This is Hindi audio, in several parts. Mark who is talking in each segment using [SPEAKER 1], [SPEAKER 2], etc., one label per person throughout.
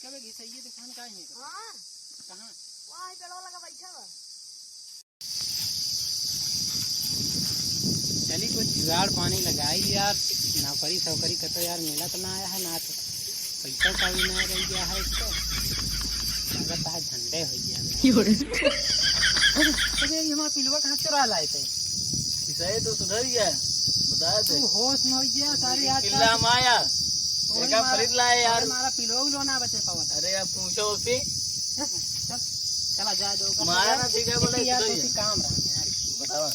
[SPEAKER 1] कब घिसैये दुकान का है
[SPEAKER 2] हां
[SPEAKER 1] कहां
[SPEAKER 2] वहां पेड़वा लगा बैठा बा।
[SPEAKER 1] चली कुछ जुगाड़ पानी लगाई यार, नौकरी सौकरी का तो यार मिला तो ना आया है, ना तो पैसा का भी ना रह गया है इसको, लगता है झंडे हो गया। अरे ये हमारा पिलवा कहाँ चुरा लाए थे?
[SPEAKER 3] सही तो सुधर गया, बता दे।
[SPEAKER 1] तू होश में हो गया सारी आज
[SPEAKER 3] किला माया देखा खरीद लाए यार।
[SPEAKER 1] हमारा पिलो लो ना बचे पावत।
[SPEAKER 3] अरे अब पूछो उसी
[SPEAKER 1] चल चला जा दो
[SPEAKER 3] माया ना ठीक है बोले
[SPEAKER 1] यार तो काम रहा यार।
[SPEAKER 3] बताओ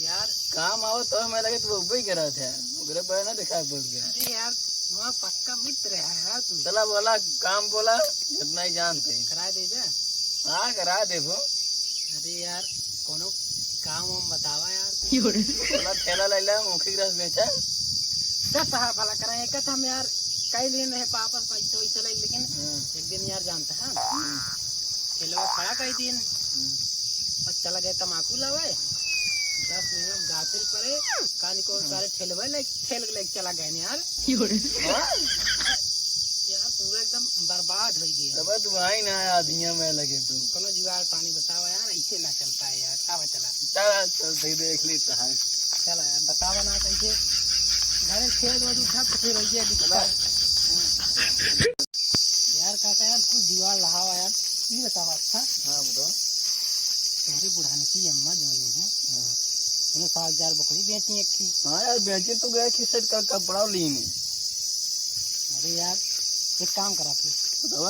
[SPEAKER 1] यार
[SPEAKER 3] काम आओ तो मैं लगे तो वो ही करा था उगरे पर ना दिखा बोल गया।
[SPEAKER 1] अरे यार वहाँ पक्का मित्र है यार तू।
[SPEAKER 3] चला बोला काम बोला इतना ही जानते
[SPEAKER 1] करा दे जा।
[SPEAKER 3] हाँ करा दे वो।
[SPEAKER 1] अरे यार कोनो काम हम बतावा यार।
[SPEAKER 3] चला ठेला ले ला मुखी रस बेचा
[SPEAKER 1] सब सहा भला करा एक हम यार कई लेने है पापस पैसा वैसा लगे, लेकिन एक दिन यार जानता है ठेलवा खड़ा कई दिन और चला गए तमाकू लावे 10 मिनट गाफिल पड़े कान को सारे ठेलवा ले चला गए यार। यार पूरा एकदम बर्बाद हो गया।
[SPEAKER 3] तब तू आई ना आधिया में लगे तू
[SPEAKER 1] कोनो जुगाड़ पानी बतावा यार, ऐसे ना चलता है यार। का चला
[SPEAKER 3] चल चल देख लेता है।
[SPEAKER 1] चला यार बतावा ना कैसे घरे खेल वाली था तो फिर ये दिखता यार। काका यार कुछ दीवार लहावा यार, ये बतावा। अच्छा
[SPEAKER 3] हाँ बताओ।
[SPEAKER 1] तुम्हारी बुढ़ाने की अम्मा दोनों है उन्हें 7,000 बकरी बेची एक की।
[SPEAKER 3] हाँ यार बेचे तो गए कि सेट का कपड़ा ली नहीं।
[SPEAKER 1] अरे यार एक काम करा फिर
[SPEAKER 3] बताओ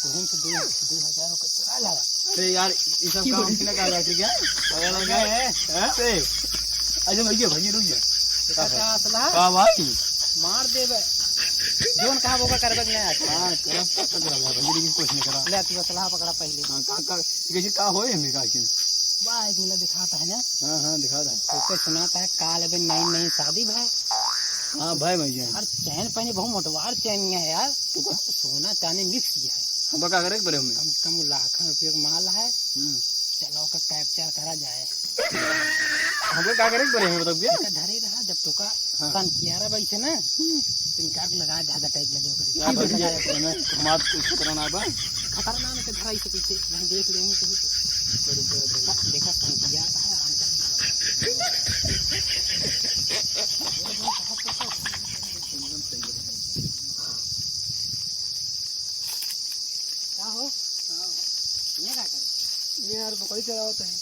[SPEAKER 1] तुम से 2,000 रुपये चुरा ला।
[SPEAKER 3] अरे यार ये सब काम किसने कहा था क्या पता लगा है अच्छा भैया भैया रुक जा
[SPEAKER 1] असला
[SPEAKER 3] भाई
[SPEAKER 1] मार देवे जोन कहा वो कर बग नहीं आता।
[SPEAKER 3] हां करब तक करा भैया लेकिन कुछ नहीं करा
[SPEAKER 1] ले तू असला पकड़ा पहले।
[SPEAKER 3] हां का कैसे का होए हमें का के
[SPEAKER 1] वाह एक मिला दिखाता है ना।
[SPEAKER 3] हां दिखा दे
[SPEAKER 1] तो सुनाता है काल अबे नई शादी भाई।
[SPEAKER 3] हां भाई भैया
[SPEAKER 1] यार चैन पहने बहुत मोटवार चैन है यार, तो सोना चांदी मिक्स किया है।
[SPEAKER 3] हम का करे बड़े हमें
[SPEAKER 1] कम से कम लाखों रुपये का माल है। चलो का कैप्चर करा जाए।
[SPEAKER 3] हम का करे बड़े हमें बताओ क्या
[SPEAKER 1] धरे रहा जब तो का सन कियारा बैठे ना तीन काट लगा ज्यादा टाइप लगे ओकरे
[SPEAKER 3] मैं मात कुछ करना बा
[SPEAKER 1] खतरनाक के धराई से पीछे वहीं देख लेंगे कहीं तो देखा सन किया है क्या हो ये क्या कर
[SPEAKER 3] ये यार बकरी चला होता है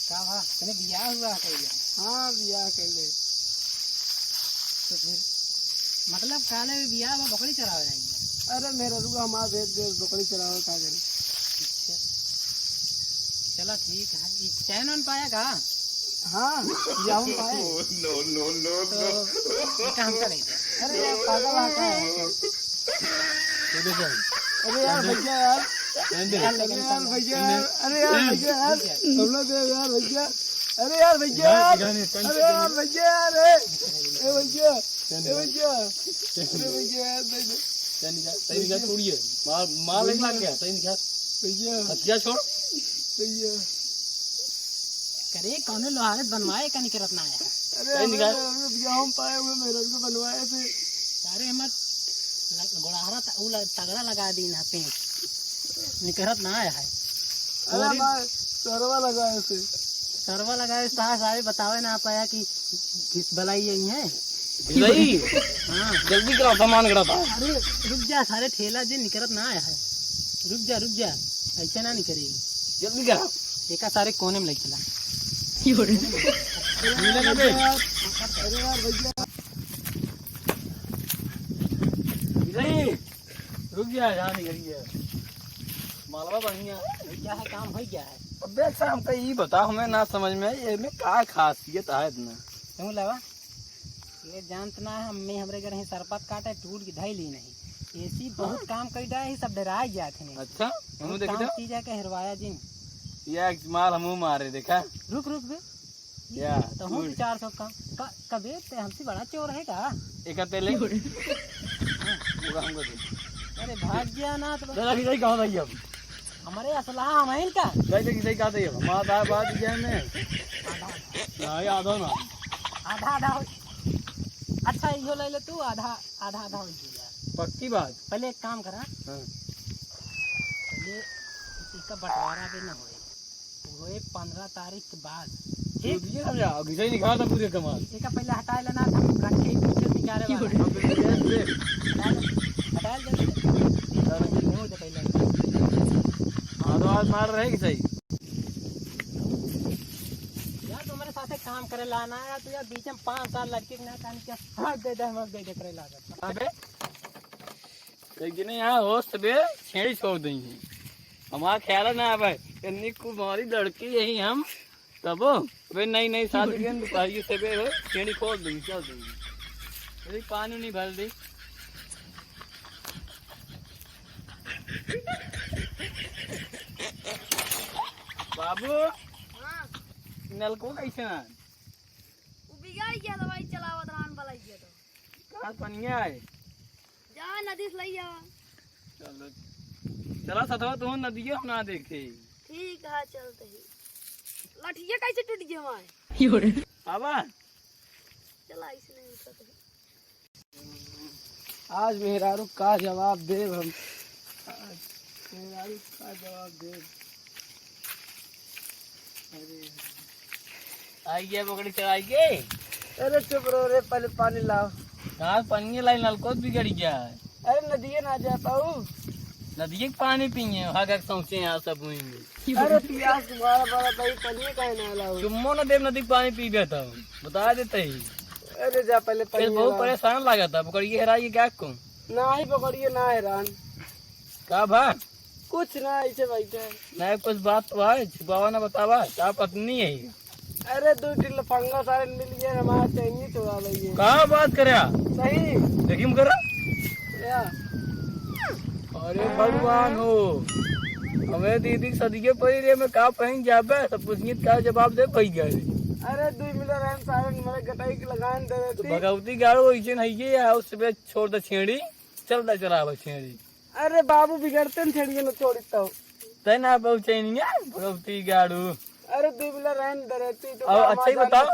[SPEAKER 1] का भा तने बियाह हुआ कइले?
[SPEAKER 3] हां बियाह कइले।
[SPEAKER 1] तो फिर मतलब काले में बियाह में बकरी चरावे रही है।
[SPEAKER 3] अरे मेरा रुआ हमारा भेज दे बकरी चरावे का करे।
[SPEAKER 1] अच्छा चलो ठीक है। ये चैन ऑन पाया का?
[SPEAKER 3] हां जाऊं पाए
[SPEAKER 4] नो नो नो
[SPEAKER 1] तो काम करे।
[SPEAKER 3] अरे यार पागल आता है अरे यार भैया यार अरे यार भैया अरे यार भैया यार हम लोग यार भैया अरे यार भैया अरे यार भैया अरे भैया अरे भैया सही जा छोड़िए माल लग गया सही जा भैया हथिया छोड़ भैया
[SPEAKER 1] करे कौन लोहारे बनवाए का नहीं करत ना आया।
[SPEAKER 3] अरे भैया हम पाए हुए मेरे को बनवाए थे।
[SPEAKER 1] अरे मत गोड़ाहरा तगड़ा लगा दी ना पे निकरत ना आया है।
[SPEAKER 3] अरे मैं सरवा लगाए थे
[SPEAKER 1] सरवा लगाए सारे बतावे ना पाया कि किस बलाई यही है।
[SPEAKER 3] नहीं
[SPEAKER 1] हाँ
[SPEAKER 3] जल्दी करो सामान करा था।
[SPEAKER 1] अरे रुक जा सारे ठेला जी निकरत ना आया है। रुक जा ऐसे ना निकरेगी
[SPEAKER 3] जल्दी करा
[SPEAKER 1] एक सारे कोने में लग चला
[SPEAKER 3] मिलेगा बे अरे यार भैया नहीं रुक जा यहाँ निकल गया मालवा बढ़िया
[SPEAKER 1] क्या है काम हो गया है।
[SPEAKER 3] अबे अच्छा हमका ये बता हमें ना समझ में ये में क्या खासियत है इतना
[SPEAKER 1] क्यों लगा ये जानत ना है हमें हमरे घर ही सरपत काटे टूट के धैली नहीं ऐसी बहुत काम कर रहा है सब डरा जाते हैं।
[SPEAKER 3] अच्छा हम देख
[SPEAKER 1] काम चीज है के हिरवाया जिन
[SPEAKER 3] ये माल हम मारे देखा
[SPEAKER 1] रुक बे
[SPEAKER 3] क्या
[SPEAKER 1] तो हम 400 का कबे ते हमसे बड़ा चोर है का
[SPEAKER 3] एक तेले पूरा हमको दे
[SPEAKER 1] अरे भाग गया ना तो
[SPEAKER 3] दादा की सही कहां था ये अब
[SPEAKER 1] हमारे असला हमारे का
[SPEAKER 3] कैसे की सही कहा था ये हमारा बात क्या में हां आधा ना
[SPEAKER 1] आधा अच्छा यो ले ले तू आधा हो गया
[SPEAKER 3] पक्की बात।
[SPEAKER 1] पहले एक काम करा,
[SPEAKER 3] हाँ।
[SPEAKER 1] पहले इसका बंटवारा भी न होए 15 तारीख के बाद। ठीक,
[SPEAKER 3] ये समझा घिसाई निकाल था पूरे कमाल।
[SPEAKER 1] इसका पहले हटा लेना था, रखे पीछे निकाले वाला हटा ले हो जा पहले।
[SPEAKER 3] हाँ तो आज मार रहे घिसाई।
[SPEAKER 1] यार तू मेरे साथ एक काम करे लाना है तो यार बीच में 5 साल लड़की ना कान के हक दे करे ला कर।
[SPEAKER 3] अबे एक दिन यहाँ होश तबे छेड़ी छोड़ देंगे। हमारा ख्याल ना आवे इतनी कुमारी लड़की यही हम तब वे नई शादी के दुपहरी से बे छेड़ी खोल देंगे, चल देंगे। यदि पानी नहीं भर दी बाबू
[SPEAKER 2] हाँ,
[SPEAKER 3] नल को कैसे ना
[SPEAKER 2] वो बिगाड़ गया था भाई, चलावत रान वाला गया तो।
[SPEAKER 3] कहाँ पनिया है।
[SPEAKER 2] जा नदी से लई जावा।
[SPEAKER 3] चलो चला सतवा तो नदिया ना देखे।
[SPEAKER 2] ठीक है चलते ही। लठिया कैसे टूट गया हमारे?
[SPEAKER 3] आवा
[SPEAKER 2] चला इसने उठते ही।
[SPEAKER 3] आज मेहरारू का जवाब दे हम। आज मेहरारू का जवाब दे। अरे आई गया पकड़ी चढ़ाई के। अरे चुप रहो रे, पहले पानी लाओ। कहाँ पानी लाई, नलको बिगड़ गया है। अरे नदिए ना जा पाऊ, नदिए के पानी पिए हागा सौंसे यहाँ सब हुई। अरे पियास तुम्हारा बड़ा भाई, पानी का ना लाओ। तुमो ना देव नदी पानी पी गया था, बता देते ही। अरे जा पहले पानी। बहुत परेशान लगा था, पकड़िए हेराइए क्या को ना ही पकड़िए ना हैरान का भा कुछ ना ऐसे बैठे नहीं। कुछ बात तो है, छुपावा ना बतावा। क्या पत्नी है? अरे 2 किलो फंगा सारे मिल गए, हमारा चैनी चुरा लिये। कहाँ बात करे सही देखिए करा। अरे भगवान हो, हमें दीदी सदिये पड़ी रे में का पहन जाबे सब पूछिए का जवाब दे पई गए। अरे 2 मिलो रहन सारे मेरे गटाई के लगान दे देती। तो भगवती गाड़ो ऐसे नहीं है, उससे छोड़ दे छेड़ी, चलता चला छेड़ी। अरे बाबू बिगड़ते न छेड़ी न छोड़ी तो तना पहुंचे नहीं है भगवती गाड़ू। अरे 2 मिलो रहन दे रहती तो अच्छा ही बताओ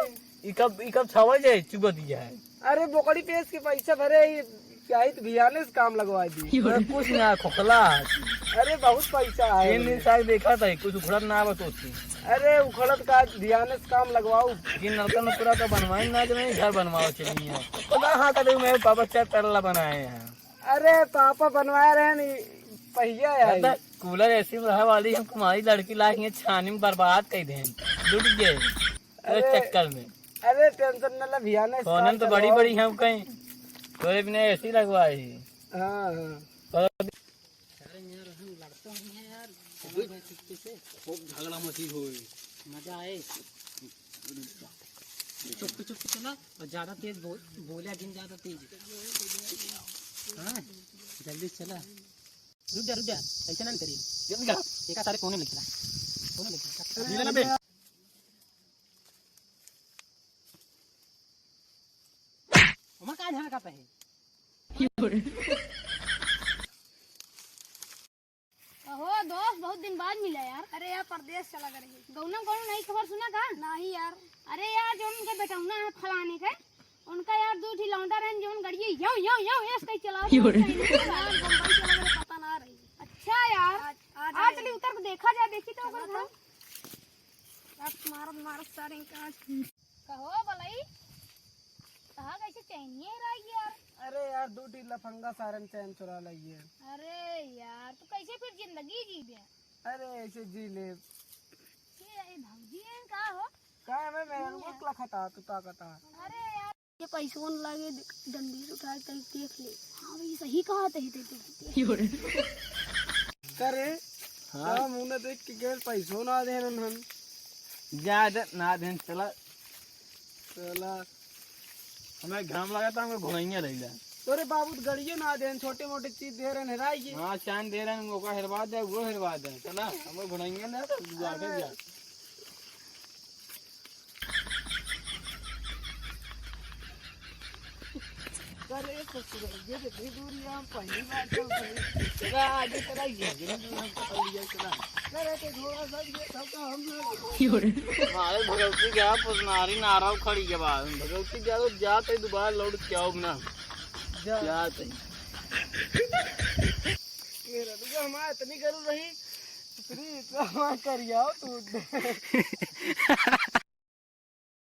[SPEAKER 3] ई कब छावा जाए चुबा दिया है। अरे बोकड़ी पेश के पैसे भरे क्या ही भियाने से काम लगवा दी। कुछ ना खोखला। अरे बहुत पैसा है। 3 दिन से देखा था कुछ उखड़त ना आवत होती। अरे उखड़त का भियाने से काम लगवाऊ कि नलका न पूरा तो बनवाई ना, जो घर बनवाओ चलिए पता। हाँ कर मेरे पापा चाय तरला बनाए हैं। अरे पापा बनवाए रहे नहीं पहिया यार। कूलर ऐसी रहा वाली हम तुम्हारी लड़की लाके छानी में बर्बाद कर दे डूब गए चक्कर में। अरे टेंशन न भियाने फोन तो बड़ी बड़ी हम कहीं थोड़े बिना ऐसी लगवाए। हाँ
[SPEAKER 1] अरे यार हम लड़ते हैं यार,
[SPEAKER 3] खूब झगड़ा मची हो
[SPEAKER 1] मजा आए। चुप चुप चला और ज्यादा तेज बोलिया दिन ज्यादा तेज। हाँ जल्दी चला। रुक जा ऐसा ना करिए, जल्दी एक सारे कोने में लिखला उमा का ध्यान का पे
[SPEAKER 2] ओहो दोस्त, बहुत दिन बाद मिला यार। अरे यार परदेश चला करेंगे। गौना कौन नई खबर सुना का? नहीं यार। अरे यार जो उनके बेटौना है फलाने के, उनका यार 2 ठी लौंडा रहन जो गड़िए यो ऐसे चला पता ना रही। अच्छा यार आज चली उतर के देखा जाए, देखी तो ओकर घर मारत सारे का कहो भलाई कहा कैसे चैनिए रही यार।
[SPEAKER 3] अरे यार 2 ठी लफंगा सारन चैन चुरा लिये।
[SPEAKER 2] अरे यार तू कैसे फिर जिंदगी जी दे?
[SPEAKER 3] अरे ऐसे जी ले
[SPEAKER 2] ये भौजी है का हो
[SPEAKER 3] का मैं मेरा खता तू ताकता।
[SPEAKER 2] अरे यार ये पैसों लगे डंडी से उठा के देख ले। हाँ भाई सही कहा थे
[SPEAKER 3] करे। हाँ मुन्ना देख के गेल पैसों ना देन हम ज्यादा ना देन। चला हमें घाम लगा था, हमको घोड़ाइया रही। तोरे बाबू गड़िए ना देन, छोटे मोटे चीज दे रहे हेराइए। हाँ चांद दे रहे हैं, हेरवा दे वो हेरवा दे। चला हमें घोड़ाइया ना आगे जा। करे ये कितनी दूरी है, हम पहली बार चल रहे हैं। आगे चला हमारे भगवती क्या पुसनारी नाराव खड़ी के बाद भगवती क्या तो जाते दोबारा लौट क्या ना जाते मेरा तो हमारा इतनी करूँ रही इतनी तो हमारा कर आओ तू